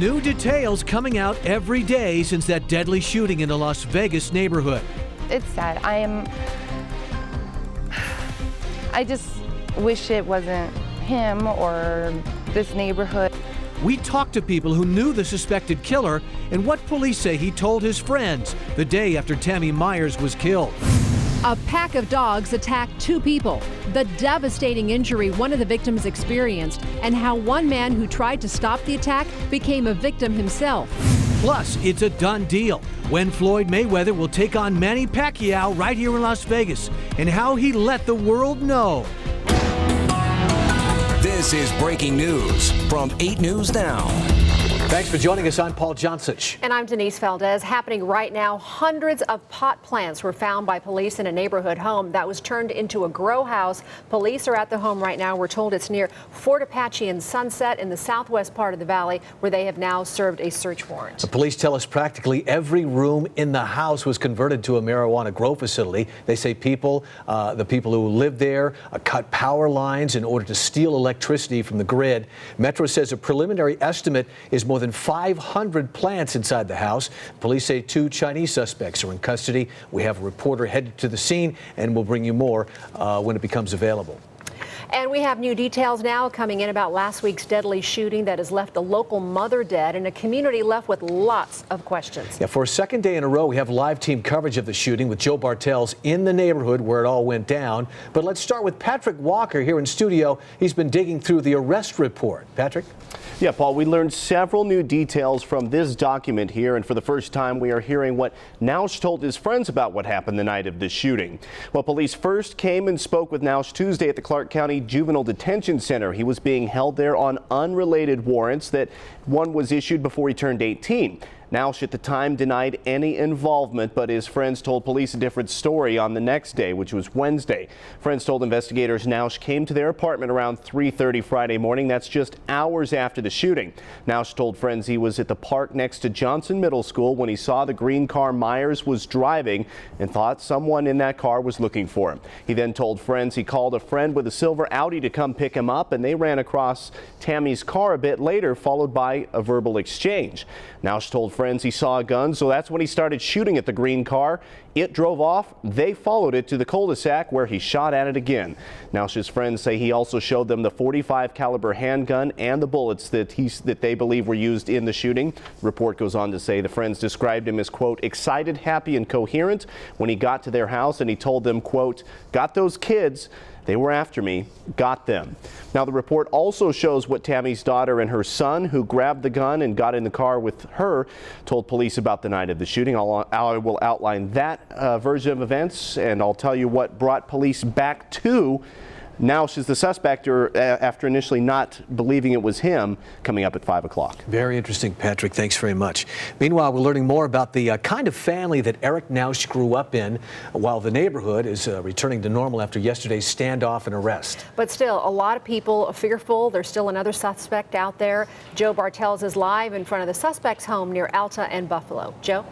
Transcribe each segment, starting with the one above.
New details coming out every day since that deadly shooting in the Las Vegas neighborhood. It's sad. I just wish it wasn't him or this neighborhood. We talked to people who knew the suspected killer and what police say he told his friends the day after Tammy Myers was killed. A pack of dogs attacked 2 people, the devastating injury one of the victims experienced, and how one man who tried to stop the attack became a victim himself. Plus, it's a done deal when Floyd Mayweather will take on Manny Pacquiao right here in Las Vegas and how he let the world know. This is breaking news from 8 News Now. Thanks for joining us. I'm Paul Johnsich. And I'm Denise Valdez. Happening right now, hundreds of pot plants were found by police in a neighborhood home that was turned into a grow house. Police are at the home right now. We're told it's near Fort Apache and Sunset in the southwest part of the valley, where they have now served a search warrant. The police tell us practically every room in the house was converted to a marijuana grow facility. They say the people who lived there cut power lines in order to steal electricity from the grid. Metro says a preliminary estimate is more than 500 plants inside the house. Police say 2 Chinese suspects are in custody. We have a reporter headed to the scene, and we'll bring you more when it becomes available. And we have new details now coming in about last week's deadly shooting that has left a local mother dead and a community left with lots of questions. Yeah, for a second day in a row, we have live team coverage of the shooting with Joe Bartels in the neighborhood where it all went down. But let's start with Patrick Walker here in studio. He's been digging through the arrest report. Patrick? Yeah, Paul, we learned several new details from this document here, and for the first time we are hearing what Nausch told his friends about what happened the night of the shooting. Well, police first came and spoke with Nausch Tuesday at the Clark County Juvenile Detention Center. He was being held there on unrelated warrants that one was issued before he turned 18. Nausch at the time denied any involvement, but his friends told police a different story on the next day, which was Wednesday. Friends told investigators Nausch came to their apartment around 3:30 Friday morning. That's just hours after the shooting. Nausch told friends he was at the park next to Johnson Middle School when he saw the green car Myers was driving and thought someone in that car was looking for him. He then told friends he called a friend with a silver Audi to come pick him up, and they ran across Tammy's car a bit later, followed by a verbal exchange. Nausch told friends he saw a gun, so that's when he started shooting at the green car. It drove off. They followed it to the cul-de-sac where he shot at it again. Nausch's friends say he also showed them the .45 caliber handgun and the bullets that they believe were used in the shooting. The report goes on to say the friends described him as, quote, excited, happy, and coherent when he got to their house, and he told them, quote, got those kids. They were after me, got them. Now, the report also shows what Tammy's daughter and her son, who grabbed the gun and got in the car with her, told police about the night of the shooting. I will outline that version of events, and I'll tell you what brought police back to Nausch is the suspect, after initially not believing it was him, coming up at 5 o'clock. Very interesting, Patrick. Thanks very much. Meanwhile, we're learning more about the kind of family that Eric Nausch grew up in, while the neighborhood is returning to normal after yesterday's standoff and arrest. But still, a lot of people are fearful. There's still another suspect out there. Joe Bartels is live in front of the suspect's home near Alta and Buffalo. Joe?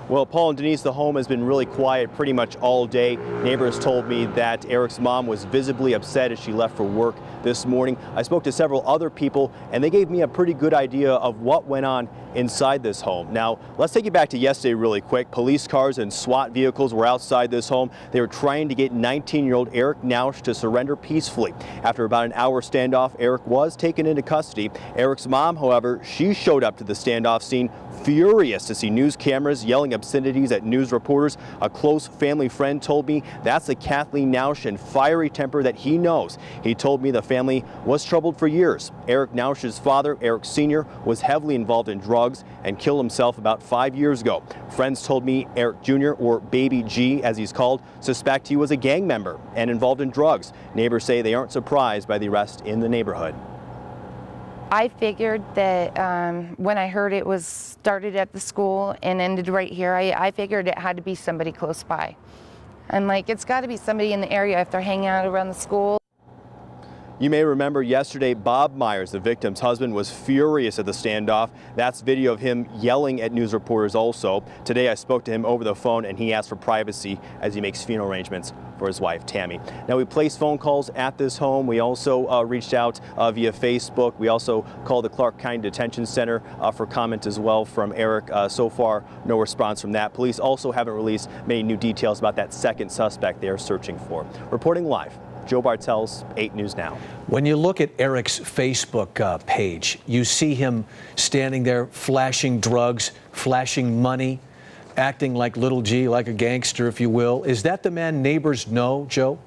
Well, Paul and Denise, the home has been really quiet pretty much all day. Neighbors told me that Eric's mom was visibly upset as she left for work this morning. I spoke to several other people, and they gave me a pretty good idea of what went on inside this home. Now, let's take you back to yesterday really quick. Police cars and SWAT vehicles were outside this home. They were trying to get 19-year-old Eric Nausch to surrender peacefully. After about an hour standoff, Eric was taken into custody. Eric's mom, however, she showed up to the standoff scene furious to see news cameras yelling obscenities at news reporters. A close family friend told me that's the Kathleen Nausch and fiery temper that he knows. He told me the family was troubled for years. Eric Nausch's father, Eric Sr., was heavily involved in drugs and killed himself about 5 years ago. Friends told me Eric Jr., or Baby G as he's called, suspect he was a gang member and involved in drugs. Neighbors say they aren't surprised by the arrest in the neighborhood. I figured that when I heard it was started at the school and ended right here, I figured it had to be somebody close by. I'm like, it's got to be somebody in the area if they're hanging out around the school. You may remember yesterday, Bob Myers, the victim's husband, was furious at the standoff. That's video of him yelling at news reporters also. Today I spoke to him over the phone and he asked for privacy as he makes funeral arrangements for his wife, Tammy. Now, we placed phone calls at this home. We also reached out via Facebook. We also called the Clark County Detention Center for comment as well from Eric. So far, no response from that. Police also haven't released many new details about that second suspect they are searching for. Reporting live, Joe Bartels, 8 News Now. When you look at Eric's Facebook page, you see him standing there flashing drugs, flashing money, acting like little G, like a gangster, if you will. Is that the man neighbors know, Joe?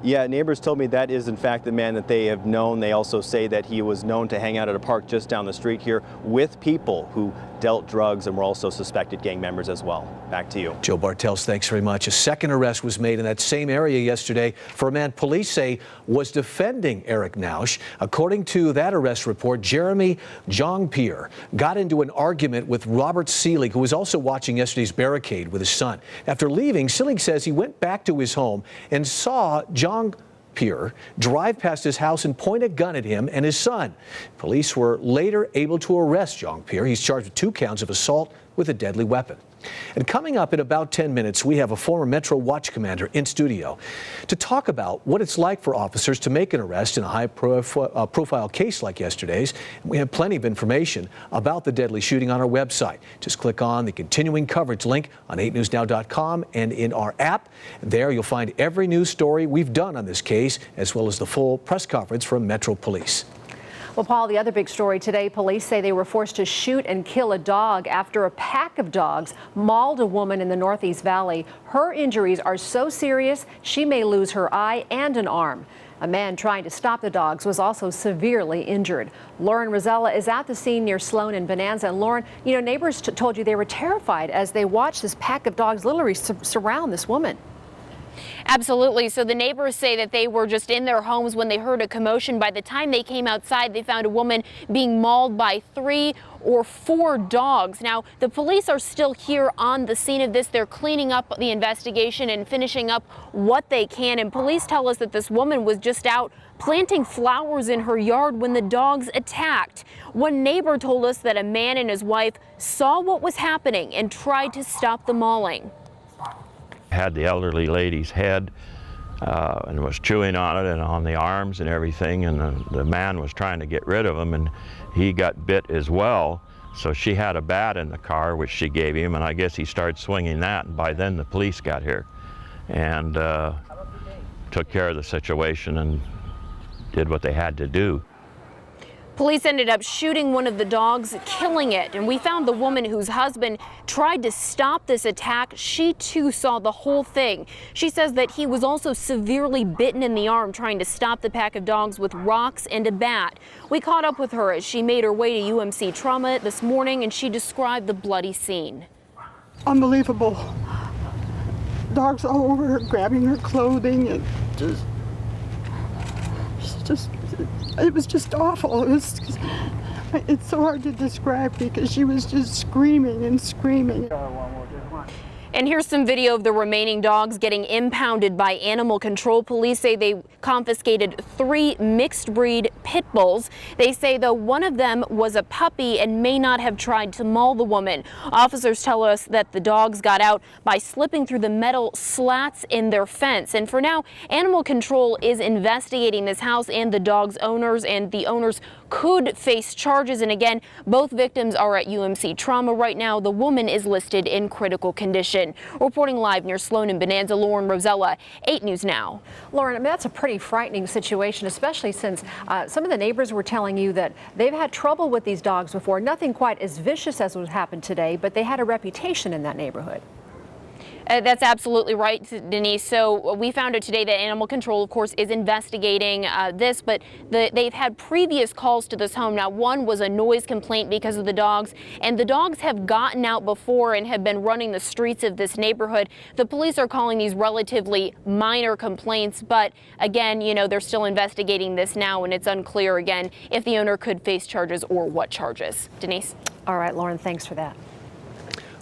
Yeah, neighbors told me that is in fact the man that they have known. They also say that he was known to hang out at a park just down the street here with people who dealt drugs and were also suspected gang members as well. Back to you. Joe Bartels, thanks very much. A second arrest was made in that same area yesterday for a man police say was defending Eric Nausch. According to that arrest report, Jeremy Jongpier got into an argument with Robert Seelig, who was also watching yesterday's barricade with his son. After leaving, Seelig says he went back to his home and saw Jongpier drive past his house and point a gun at him and his son. Police were later able to arrest Jongpier. He's charged with 2 counts of assault with a deadly weapon. And coming up in about 10 minutes, we have a former Metro Watch commander in studio to talk about what it's like for officers to make an arrest in a high-profile case like yesterday's. And we have plenty of information about the deadly shooting on our website. Just click on the continuing coverage link on 8newsnow.com and in our app. There you'll find every news story we've done on this case, as well as the full press conference from Metro Police. Well, Paul, the other big story today, police say they were forced to shoot and kill a dog after a pack of dogs mauled a woman in the Northeast Valley. Her injuries are so serious, she may lose her eye and an arm. A man trying to stop the dogs was also severely injured. Lauren Rosella is at the scene near Sloan and Bonanza. And Lauren, you know, neighbors told you they were terrified as they watched this pack of dogs literally surround this woman. Absolutely. So the neighbors say that they were just in their homes when they heard a commotion. By the time they came outside, they found a woman being mauled by 3 or 4 dogs. Now, the police are still here on the scene of this. They're cleaning up the investigation and finishing up what they can. And police tell us that this woman was just out planting flowers in her yard when the dogs attacked. One neighbor told us that a man and his wife saw what was happening and tried to stop the mauling. Had the elderly lady's head and was chewing on it and on the arms and everything, and the man was trying to get rid of him, and he got bit as well. So she had a bat in the car, which she gave him, and I guess he started swinging that, and by then the police got here and took care of the situation and did what they had to do. Police ended up shooting one of the dogs, killing it. And we found the woman whose husband tried to stop this attack. She too saw the whole thing. She says that he was also severely bitten in the arm trying to stop the pack of dogs with rocks and a bat. We caught up with her as she made her way to UMC Trauma this morning, and she described the bloody scene. Unbelievable. Dogs all over her, grabbing her clothing, and it was just awful. It's so hard to describe because she was just screaming and screaming. And here's some video of the remaining dogs getting impounded by animal control. Police say they confiscated 3 mixed breed pit bulls. They say, though, one of them was a puppy and may not have tried to maul the woman. Officers tell us that the dogs got out by slipping through the metal slats in their fence. And for now, animal control is investigating this house and the dog's owners, and the owners could face charges. And again, both victims are at UMC Trauma right now. The woman is listed in critical condition. Reporting live near Sloan and Bonanza, Lauren Rosella, 8 News Now. Lauren, I mean, that's a pretty frightening situation, especially since some of the neighbors were telling you that they've had trouble with these dogs before. Nothing quite as vicious as what happened today, but they had a reputation in that neighborhood. That's absolutely right, Denise. So we found out today that Animal Control, of course, is investigating this, but they've had previous calls to this home. Now, one was a noise complaint because of the dogs, and the dogs have gotten out before and have been running the streets of this neighborhood. The police are calling these relatively minor complaints, but again, you know, they're still investigating this now, and it's unclear, again, if the owner could face charges or what charges. Denise? All right, Lauren, thanks for that.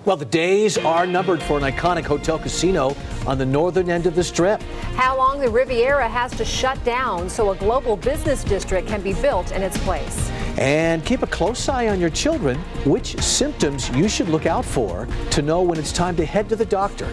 Well, the days are numbered for an iconic hotel casino on the northern end of the Strip. How long the Riviera has to shut down so a global business district can be built in its place. And keep a close eye on your children, which symptoms you should look out for to know when it's time to head to the doctor.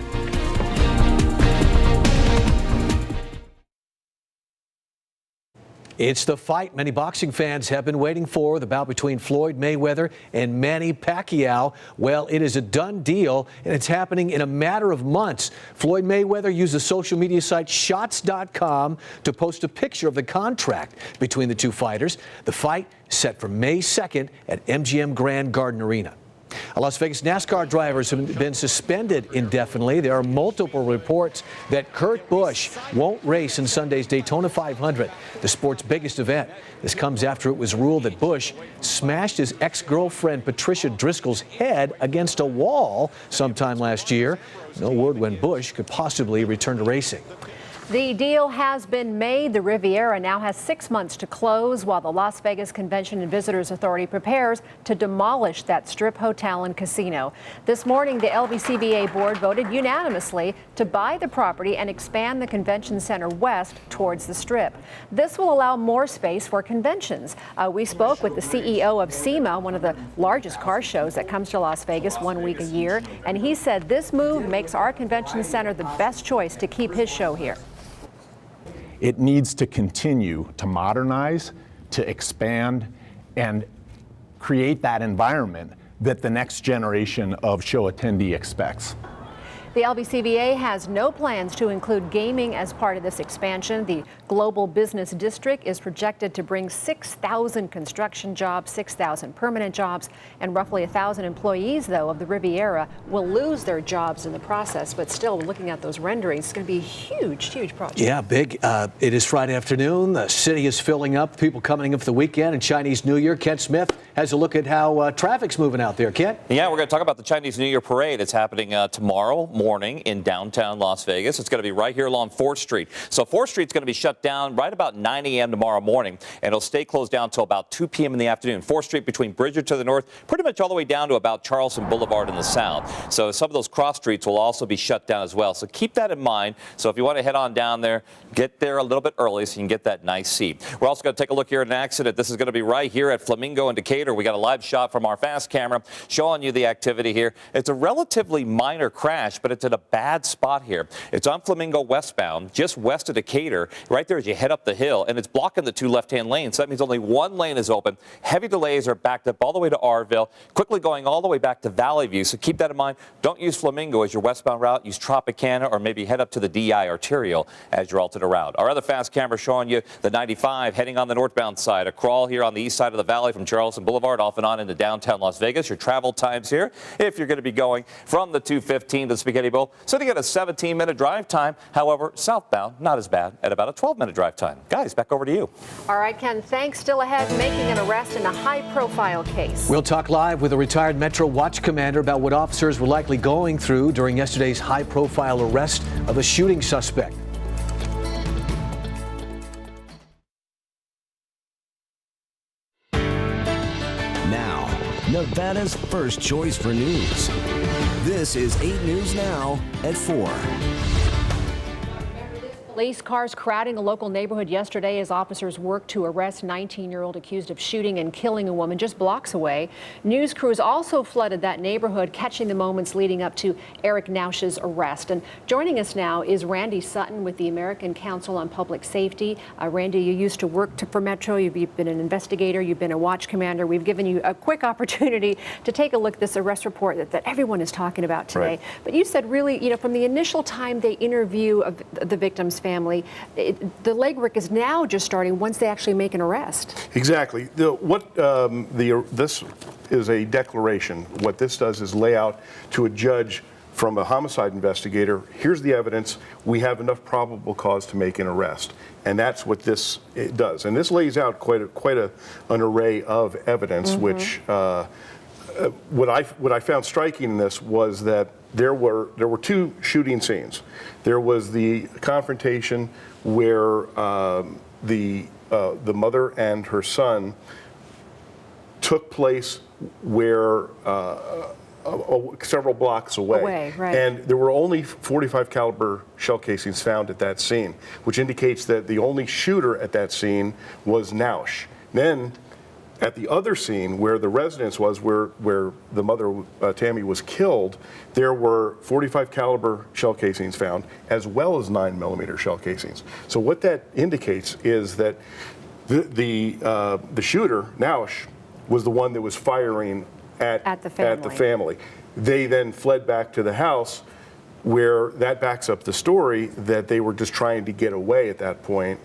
It's the fight many boxing fans have been waiting for, the bout between Floyd Mayweather and Manny Pacquiao. Well, it is a done deal, and it's happening in a matter of months. Floyd Mayweather used the social media site Shots.com to post a picture of the contract between the two fighters. The fight set for May 2nd at MGM Grand Garden Arena. Las Vegas NASCAR drivers have been suspended indefinitely. There are multiple reports that Kurt Busch won't race in Sunday's Daytona 500, the sport's biggest event. This comes after it was ruled that Busch smashed his ex-girlfriend Patricia Driscoll's head against a wall sometime last year. No word when Busch could possibly return to racing. The deal has been made. The Riviera now has 6 months to close while the Las Vegas Convention and Visitors Authority prepares to demolish that Strip hotel and casino. This morning, the LVCVA board voted unanimously to buy the property and expand the convention center west towards the Strip. This will allow more space for conventions. We spoke with the CEO of SEMA, one of the largest car shows that comes to Las Vegas 1 week a year, and he said this move makes our convention center the best choice to keep his show here. It needs to continue to modernize, to expand, and create that environment that the next generation of show attendee expects. The LVCVA has no plans to include gaming as part of this expansion. The Global Business District is projected to bring 6,000 construction jobs, 6,000 permanent jobs, and roughly 1,000 employees, though, of the Riviera will lose their jobs in the process. But still, looking at those renderings, it's going to be a huge, huge project. Yeah, big. It is Friday afternoon. The city is filling up, people coming in for the weekend and Chinese New Year. Kent Smith has a look at how traffic's moving out there. Kent? Yeah, we're going to talk about the Chinese New Year parade. It's happening tomorrow morning in downtown Las Vegas. It's going to be right here along 4th Street. So 4th Street's going to be shut down right about 9 a.m. tomorrow morning, and it'll stay closed down until about 2 p.m. in the afternoon. 4th Street between Bridger to the north, pretty much all the way down to about Charleston Boulevard in the south. So some of those cross streets will also be shut down as well. So keep that in mind. So if you want to head on down there, get there a little bit early so you can get that nice seat. We're also going to take a look here at an accident. This is going to be right here at Flamingo in Decatur. We got a live shot from our fast camera showing you the activity here. It's a relatively minor crash, but it's at a bad spot here. It's on Flamingo westbound, just west of Decatur, right there as you head up the hill, and it's blocking the two left-hand lanes. So that means only one lane is open. Heavy delays are backed up all the way to Arville, quickly going all the way back to Valley View. So keep that in mind. Don't use Flamingo as your westbound route. Use Tropicana or maybe head up to the DI Arterial as your alternate route. Our other fast camera showing you the 95 heading on the northbound side. A crawl here on the east side of the valley from Charleston Boulevard off and on into downtown Las Vegas. Your travel times here, if you're going to be going from the 215 to the Spaghetti Bowl, sitting at a 17-minute drive time. However, southbound, not as bad at about a 12-minute drive time. Guys, back over to you. All right, Ken, thanks. Still ahead, making an arrest in a high-profile case. We'll talk live with a retired Metro Watch commander about what officers were likely going through during yesterday's high-profile arrest of a shooting suspect. Now, Nevada's first choice for news. This is 8 News Now at 4. Police cars crowding a local neighborhood yesterday as officers worked to arrest 19-year-old accused of shooting and killing a woman just blocks away. News crews also flooded that neighborhood, catching the moments leading up to Eric Nausch's arrest. And joining us now is Randy Sutton with the American Council on Public Safety. Randy, you used to work for Metro. You've been an investigator. You've been a watch commander. We've given you a quick opportunity to take a look at this arrest report that everyone is talking about today. Right. But you said really, from the initial time they interview the victim's family, the legwork is now just starting once they actually make an arrest. Exactly. This is a declaration. What this does is lay out to a judge from a homicide investigator, here's the evidence, we have enough probable cause to make an arrest. And that's what this does. And this lays out quite an array of evidence, which what I found striking in this was that there were two shooting scenes. There was the confrontation where the mother and her son took place where several blocks away. Right. And there were only 45 caliber shell casings found at that scene, which indicates that the only shooter at that scene was Nausch. Then at the other scene where the residence was, where the mother, Tammy, was killed, there were 45 caliber shell casings found, as well as 9mm shell casings. So what that indicates is that the shooter, Nausch, was the one that was firing at the family. They then fled back to the house, where that backs up the story that they were just trying to get away at that point,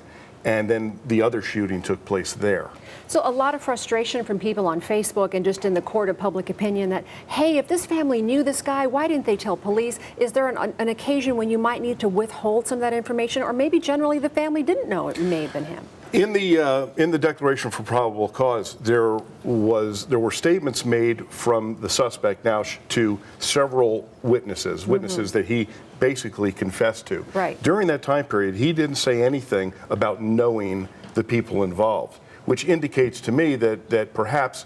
and then the other shooting took place there. So a lot of frustration from people on Facebook and just in the court of public opinion that, hey, if this family knew this guy, why didn't they tell police? Is there an occasion when you might need to withhold some of that information, or maybe generally the family didn't know it may have been him? In the declaration for probable cause, there were statements made from the suspect Nausch to several witnesses that he basically confessed to. Right. During that time period, he didn't say anything about knowing the people involved, which indicates to me that perhaps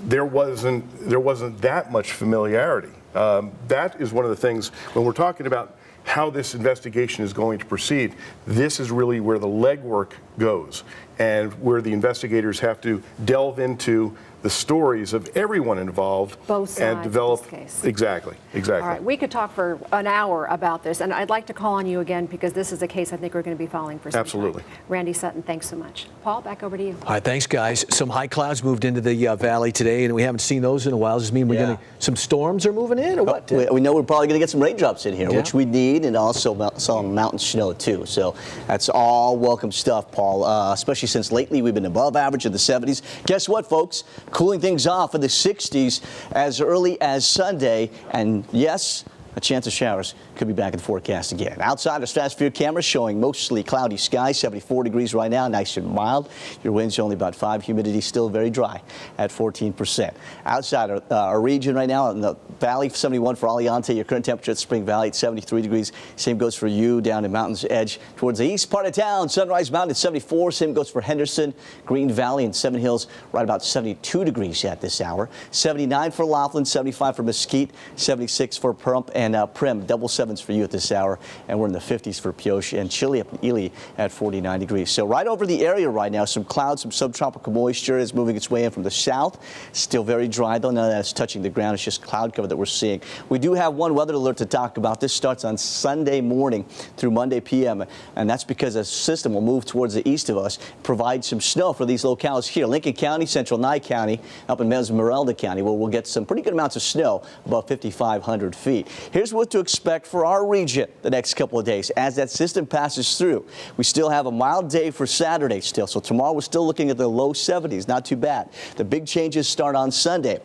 there wasn't that much familiarity. That is one of the things when we're talking about how this investigation is going to proceed. This is really where the legwork goes, and where the investigators have to delve into the stories of everyone involved, both sides and develop of this case. Exactly. All right, we could talk for an hour about this, and I'd like to call on you again because this is a case I think we're going to be following for some Absolutely. time. Randy Sutton, thanks so much. Paul, back over to you. All right, thanks, guys. Some high clouds moved into the valley today, and we haven't seen those in a while. Does this mean we're going to some storms are moving in, or what? We know we're probably going to get some raindrops in here, Yeah. which we need, and also some mountain snow too. So that's all welcome stuff, Paul. Especially since lately we've been above average in the 70s. Guess what, folks? Cooling things off in the 60s as early as Sunday, and yes, a chance of showers could be back in the forecast again. Outside, our stratosphere camera showing mostly cloudy skies, 74 degrees right now, nice and mild. Your winds are only about 5, humidity still very dry at 14%. Outside our region right now in the valley, 71 for Aliante, your current temperature at Spring Valley at 73 degrees. Same goes for you down in Mountain's Edge towards the east part of town. Sunrise Mountain at 74. Same goes for Henderson, Green Valley, and Seven Hills right about 72 degrees at this hour. 79 for Laughlin, 75 for Mesquite, 76 for Pahrump and Prim, double 7s for you at this hour, and we're in the 50s for Pioche and chilly up in Ely at 49 degrees. So right over the area right now, some clouds, some subtropical moisture is moving its way in from the south. Still very dry though, none of that's touching the ground. It's just cloud cover that we're seeing. We do have one weather alert to talk about. This starts on Sunday morning through Monday p.m. and that's because a system will move towards the east of us, provide some snow for these locales here. Lincoln County, Central Nye County, up in Esmeralda County, where we'll get some pretty good amounts of snow, about 5,500 feet. Here's what to expect for our region the next couple of days as that system passes through. We still have a mild day for Saturday still, so tomorrow we're still looking at the low 70s, not too bad. The big changes start on Sunday.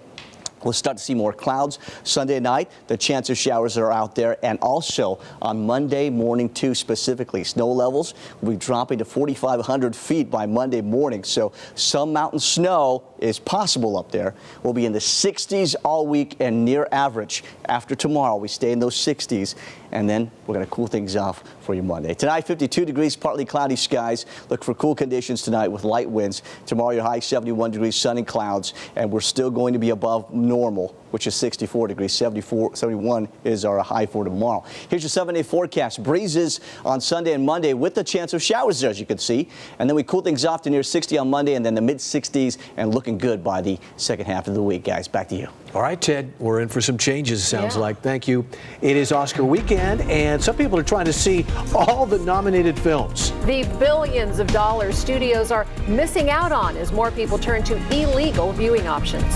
We'll start to see more clouds Sunday night. The chance of showers are out there, and also on Monday morning too specifically. Snow levels will be dropping to 4,500 feet by Monday morning, so some mountain snow is possible up there. We'll be in the 60s all week and near average. After tomorrow, we stay in those 60s, and then we're going to cool things off for you Monday. Tonight, 52 degrees, partly cloudy skies. Look for cool conditions tonight with light winds. Tomorrow, your high 71 degrees, sun and clouds, and we're still going to be above normal, which is 64 degrees. 71 is our high for tomorrow. Here's your 7-day forecast. Breezes on Sunday and Monday with the chance of showers there, as you can see. And then we cool things off to near 60 on Monday, and then the mid-60s, and looking good by the second half of the week, guys. Back to you. All right, Ted, we're in for some changes, sounds like. Thank you. It is Oscar weekend, and some people are trying to see all the nominated films. The billions of dollars studios are missing out on as more people turn to illegal viewing options.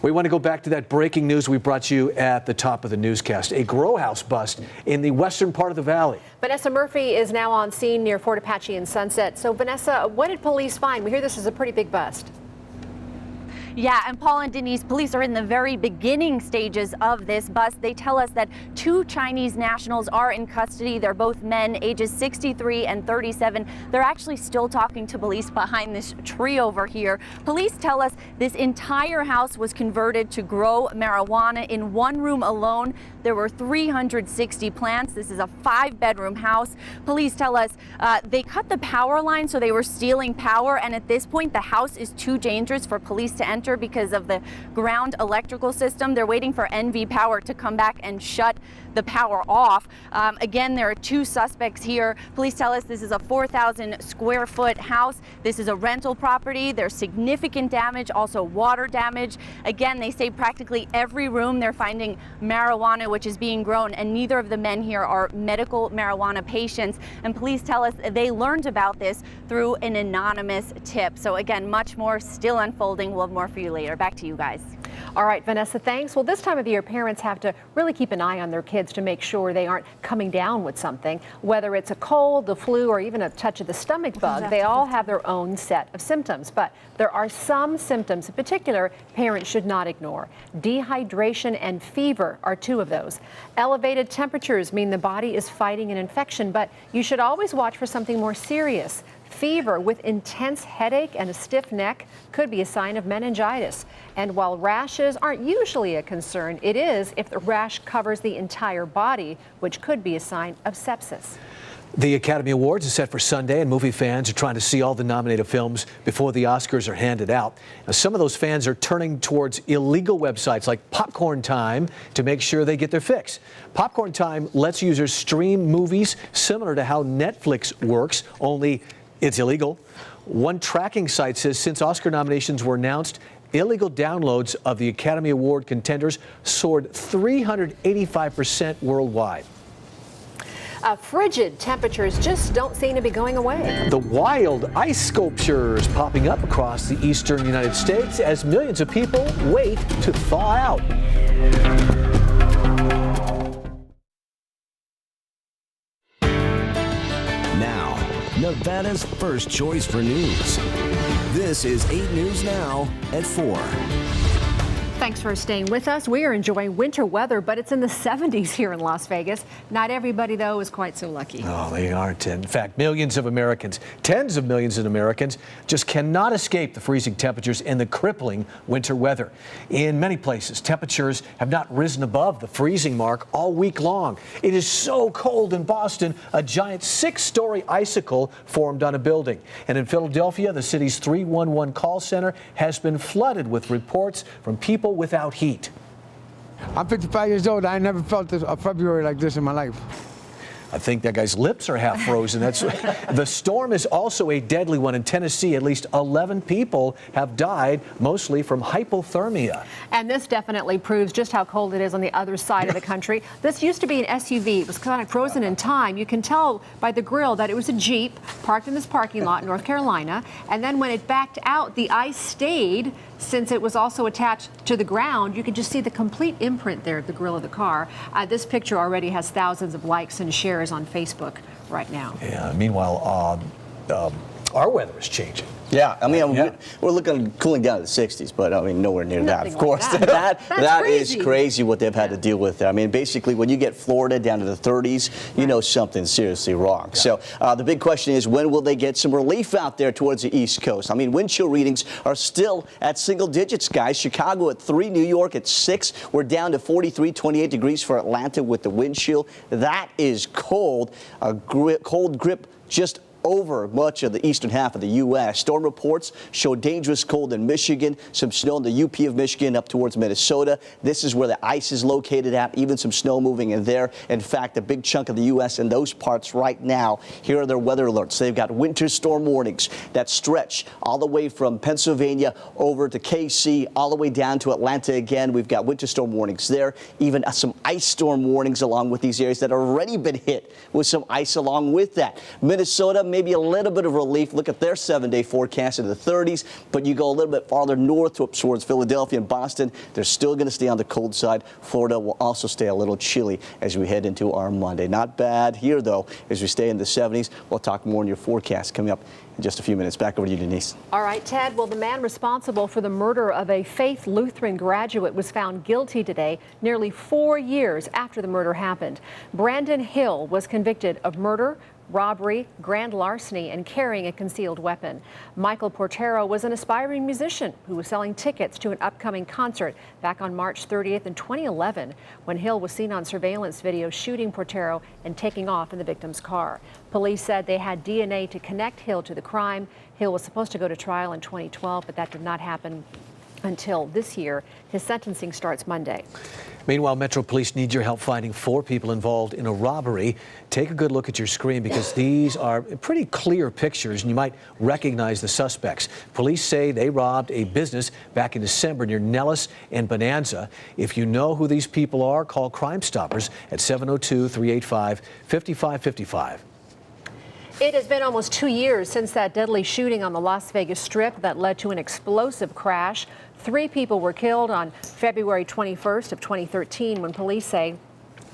We want to go back to that breaking news we brought you at the top of the newscast. A grow house bust in the western part of the valley. Vanessa Murphy is now on scene near Fort Apache and Sunset. So, Vanessa, what did police find? We hear this is a pretty big bust. Yeah, and Paul and Denise, police are in the very beginning stages of this bust. They tell us that 2 Chinese nationals are in custody. They're both men, ages 63 and 37. They're actually still talking to police behind this tree over here. Police tell us this entire house was converted to grow marijuana in one room alone. There were 360 plants. This is a 5-bedroom house. Police tell us they cut the power line, so they were stealing power. And at this point, the house is too dangerous for police to enter because of the ground electrical system. They're waiting for NV Power to come back and shut the power off. Again, there are 2 suspects here. Police tell us this is a 4,000 square foot house. This is a rental property. There's significant damage, also water damage. Again, they say practically every room they're finding marijuana, which is being grown, and neither of the men here are medical marijuana patients. And police tell us they learned about this through an anonymous tip. So again, much more still unfolding. We'll have more for you later. Back to you guys. All right, Vanessa, thanks. Well, this time of year, parents have to really keep an eye on their kids to make sure they aren't coming down with something, whether it's a cold, the flu, or even a touch of the stomach bug. They all have their own set of symptoms, but there are some symptoms in particular parents should not ignore. Dehydration and fever are 2 of those. Elevated temperatures mean the body is fighting an infection, but you should always watch for something more serious. Fever with intense headache and a stiff neck could be a sign of meningitis. And while rashes aren't usually a concern, it is if the rash covers the entire body, which could be a sign of sepsis. The Academy Awards is set for Sunday, and movie fans are trying to see all the nominated films before the Oscars are handed out. Now, some of those fans are turning towards illegal websites like Popcorn Time to make sure they get their fix. Popcorn Time lets users stream movies similar to how Netflix works, only it's illegal. One tracking site says since Oscar nominations were announced, illegal downloads of the Academy Award contenders soared 385% worldwide. Frigid temperatures just don't seem to be going away. The wild ice sculptures popping up across the eastern United States as millions of people wait to thaw out. Nevada's first choice for news. This is 8 News Now at 4. Thanks for staying with us. We are enjoying winter weather, but it's in the 70s here in Las Vegas. Not everybody, though, is quite so lucky. Oh, they aren't. In fact, millions of Americans, tens of millions of Americans, just cannot escape the freezing temperatures and the crippling winter weather. In many places, temperatures have not risen above the freezing mark all week long. It is so cold in Boston, a giant 6-story icicle formed on a building. And in Philadelphia, the city's 311 call center has been flooded with reports from people without heat. I'm 55 years old. I never felt a February like this in my life. I think that guy's lips are half frozen. The storm is also a deadly one in Tennessee. At least 11 people have died, mostly from hypothermia. And this definitely proves just how cold it is on the other side of the country. This used to be an SUV. It was kind of frozen in time. You can tell by the grill that it was a Jeep parked in this parking lot in North Carolina. And then when it backed out, the ice stayed. Since it was also attached to the ground, you can just see the complete imprint there of the grill of the car. This picture already has thousands of likes and shares on Facebook right now. Yeah, meanwhile, our weather is changing. Yeah, I mean, we're looking at cooling down to the 60s, but I mean, nowhere near that, of course. Like that is crazy what they've had to deal with there. I mean, basically, when you get Florida down to the 30s, you know something's seriously wrong. Yeah. So the big question is, when will they get some relief out there towards the East Coast? I mean, wind chill readings are still at single digits, guys. Chicago at 3, New York at 6. We're down to 43, 28 degrees for Atlanta with the wind chill. That is cold. A cold grip just over much of the eastern half of the U.S. Storm reports show dangerous cold in Michigan, some snow in the UP of Michigan up towards Minnesota. This is where the ice is located at, even some snow moving in there. In fact, a big chunk of the U.S. in those parts right now. Here are their weather alerts. They've got winter storm warnings that stretch all the way from Pennsylvania over to KC, all the way down to Atlanta again. We've got winter storm warnings there, even some ice storm warnings along with these areas that have already been hit with some ice along with that. Minnesota, maybe a little bit of relief. Look at their 7-day forecast in the 30s, but you go a little bit farther north towards Philadelphia and Boston, they're still going to stay on the cold side. Florida will also stay a little chilly as we head into our Monday. Not bad here, though, as we stay in the 70s. We'll talk more in your forecast coming up in just a few minutes. Back over to you, Denise. All right, Ted. Well, the man responsible for the murder of a Faith Lutheran graduate was found guilty today, nearly 4 years after the murder happened. Brandon Hill was convicted of murder, robbery, grand larceny, and carrying a concealed weapon. Michael Portero was an aspiring musician who was selling tickets to an upcoming concert back on March 30th in 2011 when Hill was seen on surveillance video shooting Portero and taking off in the victim's car. Police said they had DNA to connect Hill to the crime. Hill was supposed to go to trial in 2012, but that did not happen until this year. His sentencing starts Monday. Meanwhile, Metro Police need your help finding 4 people involved in a robbery. Take a good look at your screen because these are pretty clear pictures and you might recognize the suspects. Police say they robbed a business back in December near Nellis and Bonanza. If you know who these people are, call Crime Stoppers at 702-385-5555. It has been almost 2 years since that deadly shooting on the Las Vegas Strip that led to an explosive crash. 3 people were killed on February 21st of 2013 when police say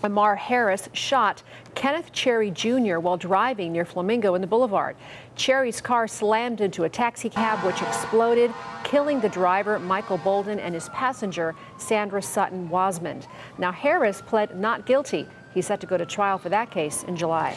Amar Harris shot Kenneth Cherry Jr. while driving near Flamingo and the Boulevard. Cherry's car slammed into a taxi cab which exploded, killing the driver, Michael Bolden, and his passenger, Sandra Sutton Wasmond. Now, Harris pled not guilty. He's set to go to trial for that case in July.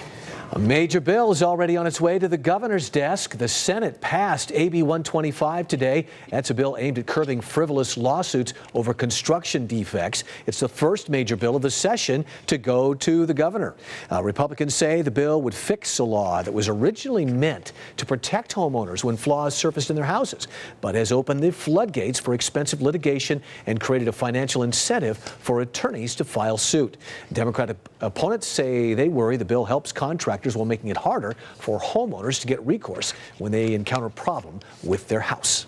A major bill is already on its way to the governor's desk. The Senate passed AB 125 today. That's a bill aimed at curbing frivolous lawsuits over construction defects. It's the first major bill of the session to go to the governor. Republicans say the bill would fix a law that was originally meant to protect homeowners when flaws surfaced in their houses, but has opened the floodgates for expensive litigation and created a financial incentive for attorneys to file suit. Democratic opponents say they worry the bill helps contractors while making it harder for homeowners to get recourse when they encounter a problem with their house.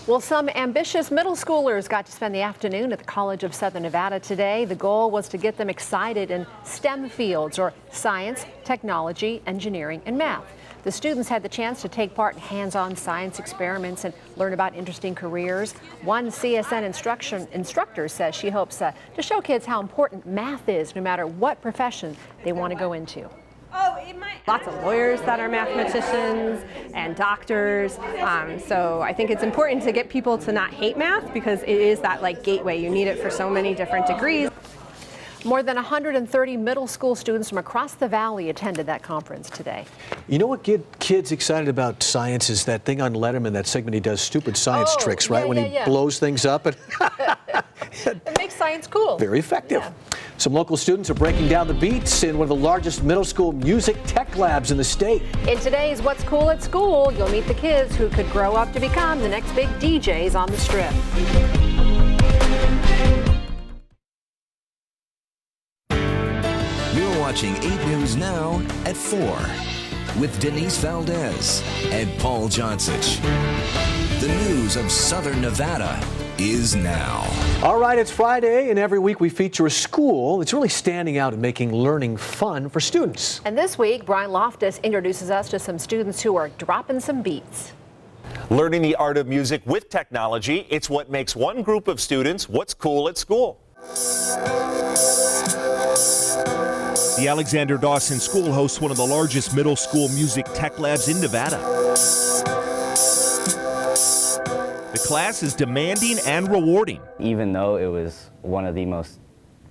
Well, some ambitious middle schoolers got to spend the afternoon at the College of Southern Nevada today. The goal was to get them excited in STEM fields, or science, technology, engineering, and math. The students had the chance to take part in hands-on science experiments and learn about interesting careers. One CSN instructor says she hopes to show kids how important math is no matter what profession they want to go into. Lots of lawyers that are mathematicians and doctors. So I think it's important to get people to not hate math because it is that gateway. You need it for so many different degrees. More than 130 middle school students from across the valley attended that conference today. You know what get kids excited about science is that thing on Letterman, that segment he does stupid science tricks, right? When he blows things up. And it makes science cool. Very effective. Yeah. Some local students are breaking down the beats in one of the largest middle school music tech labs in the state. In today's What's Cool at School, you'll meet the kids who could grow up to become the next big DJs on the Strip. You're watching 8 News Now at 4 with Denise Valdez and Paul Johnsich. The news of Southern Nevada is now. All right, it's Friday, and every week we feature a school that's really standing out and making learning fun for students. And this week, Brian Loftus introduces us to some students who are dropping some beats. Learning the art of music with technology, it's what makes one group of students what's cool at school. The Alexander Dawson School hosts one of the largest middle school music tech labs in Nevada. The class is demanding and rewarding. Even though it was one of the most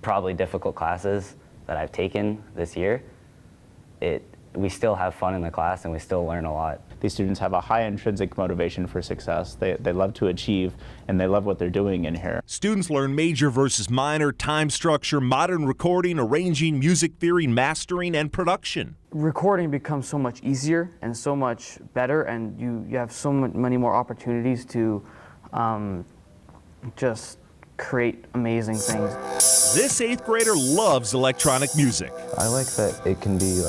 probably difficult classes that I've taken this year, we still have fun in the class and we still learn a lot. These students have a high intrinsic motivation for success. They love to achieve and they love what they're doing in here. Students learn major versus minor, time structure, modern recording, arranging, music theory, mastering, and production. Recording becomes so much easier and so much better, and you have so many more opportunities to just create amazing things. This 8th grader loves electronic music. I like that it can be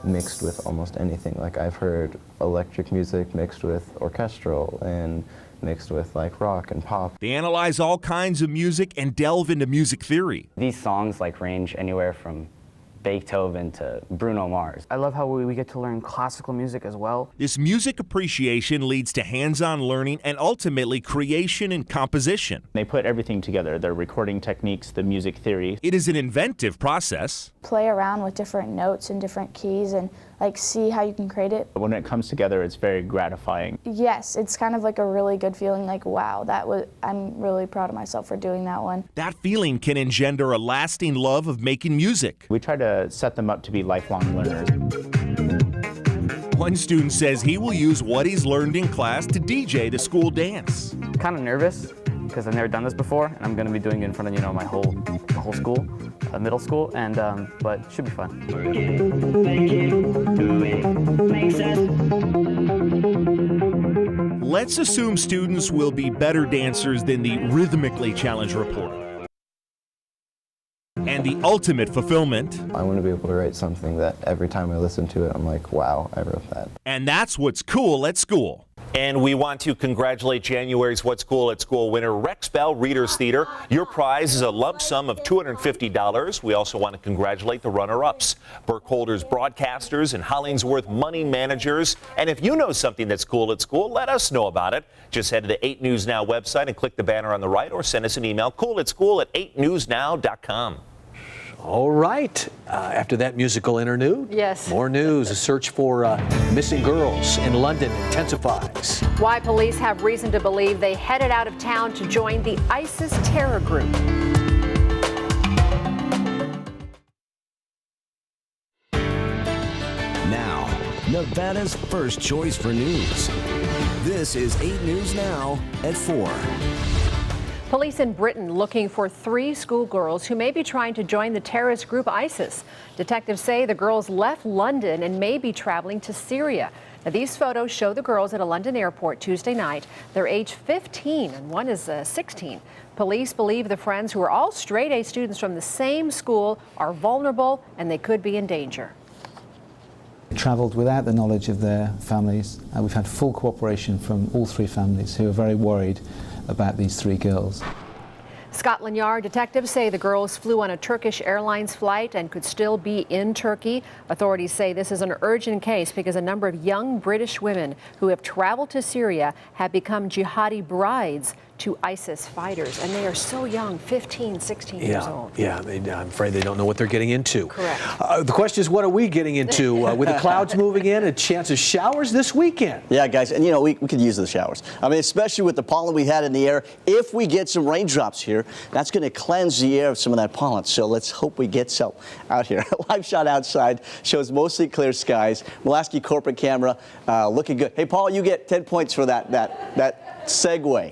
mixed with almost anything. I've heard electric music mixed with orchestral and mixed with rock and pop. They analyze all kinds of music and delve into music theory. These songs range anywhere from Beethoven to Bruno Mars. I love how we get to learn classical music as well. This music appreciation leads to hands-on learning and ultimately creation and composition. They put everything together, their recording techniques, the music theory. It is an inventive process. Play around with different notes and different keys and see how you can create it. When it comes together, it's very gratifying. Yes, it's kind of a really good feeling, wow, I'm really proud of myself for doing that one. That feeling can engender a lasting love of making music. We try to set them up to be lifelong learners. One student says he will use what he's learned in class to DJ the school dance. Kind of nervous because I've never done this before, and I'm going to be doing it in front of my whole school, middle school, and but it should be fun. Let's assume students will be better dancers than the rhythmically challenged reporter. And the ultimate fulfillment. I want to be able to write something that every time I listen to it, I'm like, wow, I wrote that. And that's what's cool at school. And we want to congratulate January's What's Cool at School winner, Rex Bell Readers Theater. Your prize is a lump sum of $250. We also want to congratulate the runner-ups, Burkholder's Broadcasters and Hollingsworth Money Managers. And if you know something that's cool at school, let us know about it. Just head to the 8 News Now website and click the banner on the right, or send us an email, coolatschool@8newsnow.com. All right. After that musical interlude, yes, more news. A search for missing girls in London intensifies. Why police have reason to believe they headed out of town to join the ISIS terror group. Now, Nevada's first choice for news. This is 8 News Now at 4. Police in Britain looking for 3 schoolgirls who may be trying to join the terrorist group ISIS. Detectives say the girls left London and may be traveling to Syria. Now, these photos show the girls at a London airport Tuesday night. They're age 15 and one is 16. Police believe the friends, who are all straight-A students from the same school, are vulnerable and they could be in danger. Travelled without the knowledge of their families. We've had full cooperation from all 3 families, who are very worried about these 3 girls. Scotland Yard detectives say the girls flew on a Turkish Airlines flight and could still be in Turkey. Authorities say this is an urgent case because a number of young British women who have traveled to Syria have become jihadi brides to ISIS fighters, and they are so young, 15, 16 years old. Yeah, I'm afraid they don't know what they're getting into. Correct. The question is, what are we getting into? With the clouds moving in, a chance of showers this weekend. Yeah, guys, and we could use the showers. I mean, especially with the pollen we had in the air. If we get some raindrops here, that's going to cleanse the air of some of that pollen. So let's hope we get some out here. A live shot outside shows mostly clear skies. Mulaski corporate camera looking good. Hey, Paul, you get 10 points for that segue.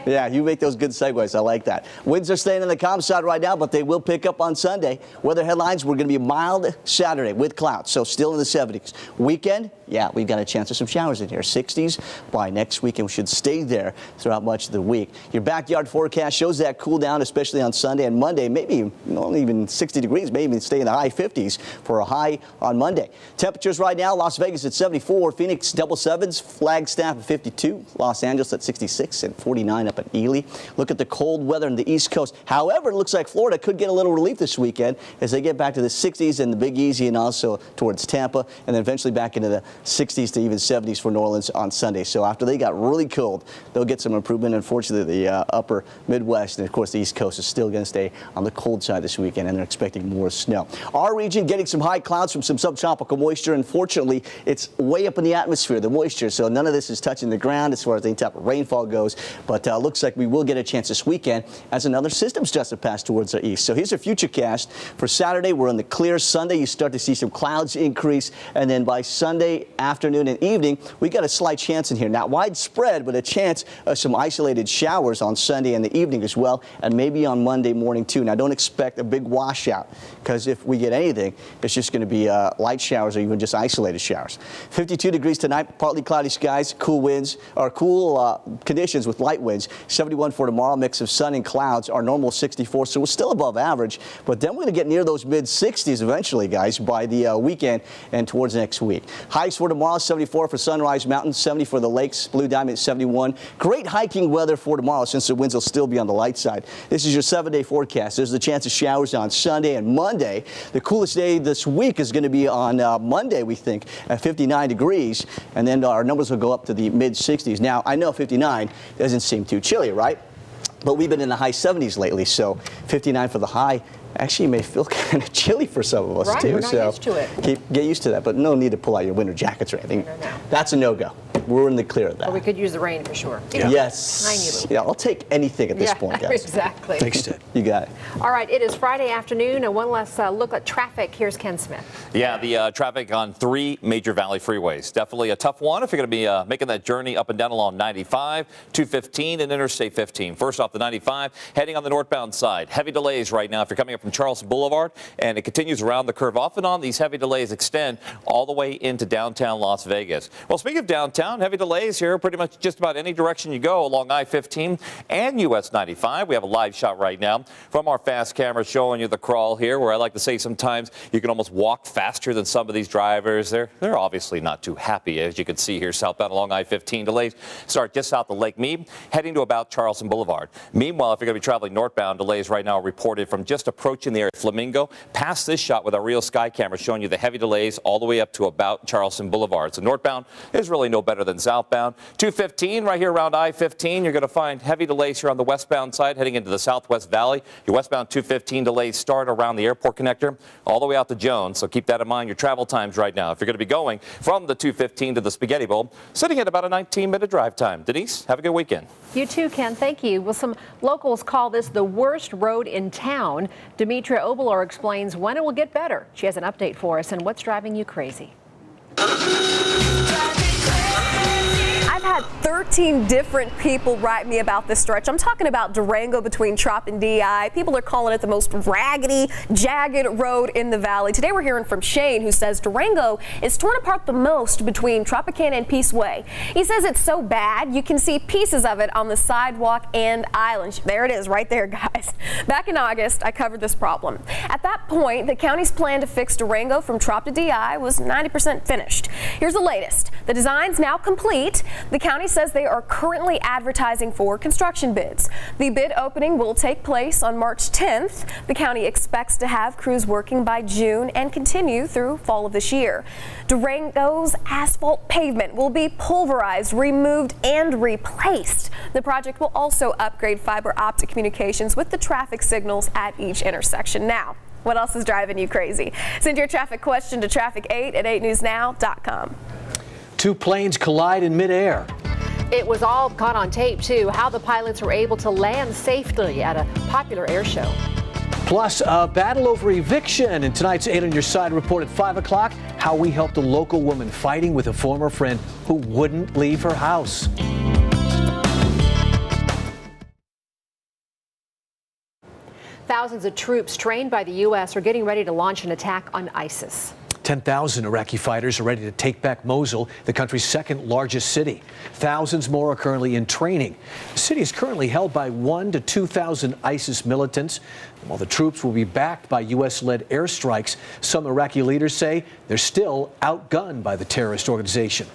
Yeah, you make those good segues. I like that. Winds are staying on the calm side right now, but they will pick up on Sunday. Weather headlines, we're going to be mild Saturday with clouds, so still in the 70s. Weekend, yeah, we've got a chance of some showers in here. 60s by next weekend. We should stay there throughout much of the week. Your backyard forecast shows that cool down, especially on Sunday and Monday. Maybe only even 60 degrees, maybe even stay in the high 50s for a high on Monday. Temperatures right now, Las Vegas at 74, Phoenix double sevens, Flagstaff at 52, Los Angeles at 66 and 49 up at Ely. Look at the cold weather in the East Coast. However, it looks like Florida could get a little relief this weekend as they get back to the 60s in the Big Easy and also towards Tampa, and then eventually back into the 60s to even 70s for New Orleans on Sunday. So after they got really cold, they'll get some improvement. Unfortunately, the upper Midwest and, of course, the East Coast is still going to stay on the cold side this weekend, and they're expecting more snow. Our region getting some high clouds from some subtropical moisture. Unfortunately, it's way up in the atmosphere, the moisture, so none of this is touching the ground as far as any type of rainfall goes. But looks like we will get a chance this weekend as another system's just to pass towards our east. So here's a futurecast for Saturday. We're in the clear. Sunday, you start to see some clouds increase, and then by Sunday afternoon and evening, we got a slight chance in here. Not widespread, but a chance of some isolated showers on Sunday and the evening as well, and maybe on Monday morning too. Now, don't expect a big washout, because if we get anything, it's just going to be light showers or even just isolated showers. 52 degrees tonight, partly cloudy skies, cool winds, or cool conditions with light winds. 71 for tomorrow, mix of sun and clouds. Our normal 64, so we're still above average, but then we're going to get near those mid-60s eventually, guys, by the weekend and towards next week. Highs for tomorrow, 74 for Sunrise Mountain, 70 for the lakes, Blue Diamond 71. Great hiking weather for tomorrow since the winds will still be on the light side. This is your 7-day forecast. There's the chance of showers on Sunday and Monday. The coolest day this week is going to be on Monday, we think, at 59 degrees, and then our numbers will go up to the mid-60s. Now, I know 59 doesn't seem too chilly, right? But we've been in the high 70s lately, so 59 for the high. Actually, may feel kind of chilly for some of us, too. We're not used to it. Get used to that, but no need to pull out your winter jackets or anything. No. That's a no-go. We're in the clear of that. But we could use the rain for sure. Yes. Tiny little. Yeah, I'll take anything at this point, guys. Exactly. Thanks, Ted. You got it. All right, it is Friday afternoon, and one last look at traffic. Here's Ken Smith. Yeah, the traffic on 3 major Valley freeways. Definitely a tough one if you're going to be making that journey up and down along 95, 215, and Interstate 15. First off, the 95, heading on the northbound side. Heavy delays right now if you're coming up from Charleston Boulevard, and it continues around the curve. Off and on, these heavy delays extend all the way into downtown Las Vegas. Well, speaking of downtown, heavy delays here pretty much just about any direction you go along I-15 and US 95. We have a live shot right now from our fast camera showing you the crawl here, where I like to say sometimes you can almost walk faster than some of these drivers. They're obviously not too happy, as you can see here southbound along I-15. Delays start just south of Lake Mead, heading to about Charleston Boulevard. Meanwhile, if you're going to be traveling northbound, delays right now are reported from just approaching the area of Flamingo past this shot with our real sky camera showing you the heavy delays all the way up to about Charleston Boulevard. So northbound is really no better than southbound. 215 right here around I-15. You're going to find heavy delays here on the westbound side heading into the Southwest Valley. Your westbound 215 delays start around the airport connector all the way out to Jones. So keep that in mind, your travel times right now. If you're going to be going from the 215 to the Spaghetti Bowl, sitting at about a 19-minute drive time. Denise, have a good weekend. You too, Ken. Thank you. Well, some locals call this the worst road in town. Demetria Obalor explains when it will get better. She has an update for us and what's driving you crazy. I've had 13 different people write me about this stretch. I'm talking about Durango between Trop and DI. People are calling it the most raggedy, jagged road in the valley. Today we're hearing from Shane, who says Durango is torn apart the most between Tropicana and Peace Way. He says it's so bad you can see pieces of it on the sidewalk and island. There it is right there, guys. Back in August, I covered this problem. At that point, the county's plan to fix Durango from Trop to DI was 90% finished. Here's the latest. The design's now complete. The county says they are currently advertising for construction bids. The bid opening will take place on March 10th. The county expects to have crews working by June and continue through fall of this year. Durango's asphalt pavement will be pulverized, removed, and replaced. The project will also upgrade fiber optic communications with the traffic signals at each intersection. Now, what else is driving you crazy? Send your traffic question to traffic8 at 8newsnow.com. 2 planes collide in midair. It was all caught on tape, too, how the pilots were able to land safely at a popular air show. Plus, a battle over eviction. In tonight's 8 on Your Side report at 5 o'clock, how we helped a local woman fighting with a former friend who wouldn't leave her house. Thousands of troops trained by the U.S. are getting ready to launch an attack on ISIS. 10,000 Iraqi fighters are ready to take back Mosul, the country's second largest city. Thousands more are currently in training. The city is currently held by 1,000 to 2,000 ISIS militants. While the troops will be backed by U.S.-led airstrikes, some Iraqi leaders say they're still outgunned by the terrorist organization.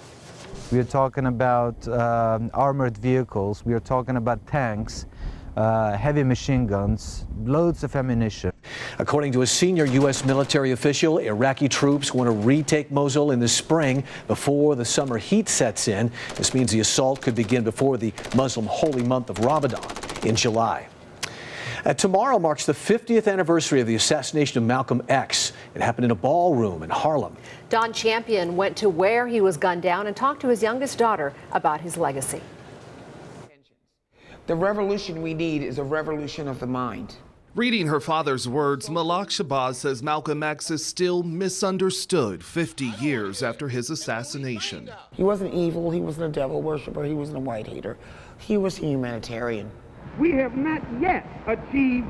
We are talking about armored vehicles. We are talking about tanks, heavy machine guns, loads of ammunition. According to a senior U.S. military official, Iraqi troops want to retake Mosul in the spring before the summer heat sets in. This means the assault could begin before the Muslim holy month of Ramadan in July. Tomorrow marks the 50th anniversary of the assassination of Malcolm X. It happened in a ballroom in Harlem. Don Champion went to where he was gunned down and talked to his youngest daughter about his legacy. The revolution we need is a revolution of the mind. Reading her father's words, Malak Shabazz says Malcolm X is still misunderstood 50 years after his assassination. He wasn't evil, he wasn't a devil worshiper, he wasn't a white hater. He was a humanitarian. We have not yet achieved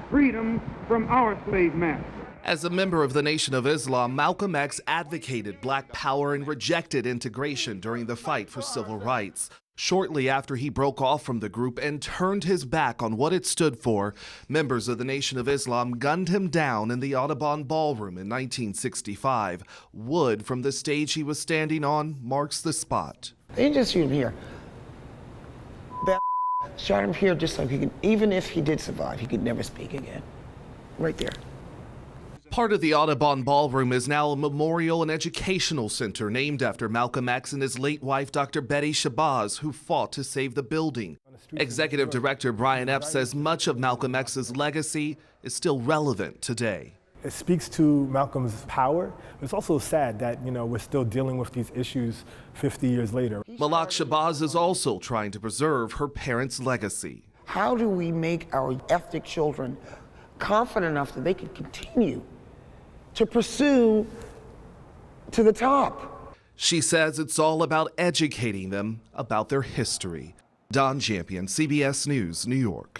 freedom from our slave master. As a member of the Nation of Islam, Malcolm X advocated black power and rejected integration during the fight for civil rights. Shortly after he broke off from the group and turned his back on what it stood for, members of the Nation of Islam gunned him down in the Audubon Ballroom in 1965. Wood from the stage he was standing on marks the spot. They didn't just shoot him here. That shot him here just so he could, even if he did survive, he could never speak again. Right there. Part of the Audubon Ballroom is now a memorial and educational center named after Malcolm X and his late wife, Dr. Betty Shabazz, who fought to save the building. Executive Director Brian Epps says much of Malcolm X's legacy is still relevant today. It speaks to Malcolm's power. It's also sad that, we're still dealing with these issues 50 years later. Malak Shabazz is also trying to preserve her parents' legacy. How do we make our ethnic children confident enough that they can continue to pursue to the top? She says it's all about educating them about their history. Don Champion, CBS News, New York.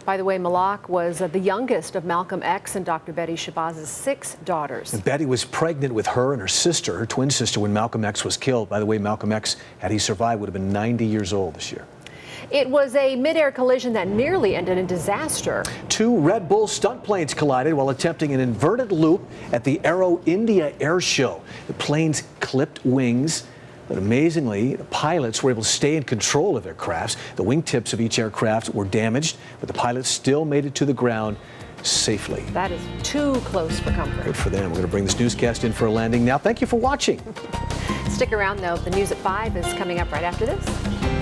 By the way, Malak was the youngest of Malcolm X and Dr. Betty Shabazz's 6 daughters. And Betty was pregnant with her and her sister, her twin sister, when Malcolm X was killed. By the way, Malcolm X, had he survived, would have been 90 years old this year. It was a mid-air collision that nearly ended in disaster. 2 Red Bull stunt planes collided while attempting an inverted loop at the Aero India Air Show. The planes clipped wings, but amazingly, the pilots were able to stay in control of their crafts. The wingtips of each aircraft were damaged, but the pilots still made it to the ground safely. That is too close for comfort. Good for them. We're going to bring this newscast in for a landing now. Thank you for watching. Stick around, though. The news at 5 is coming up right after this.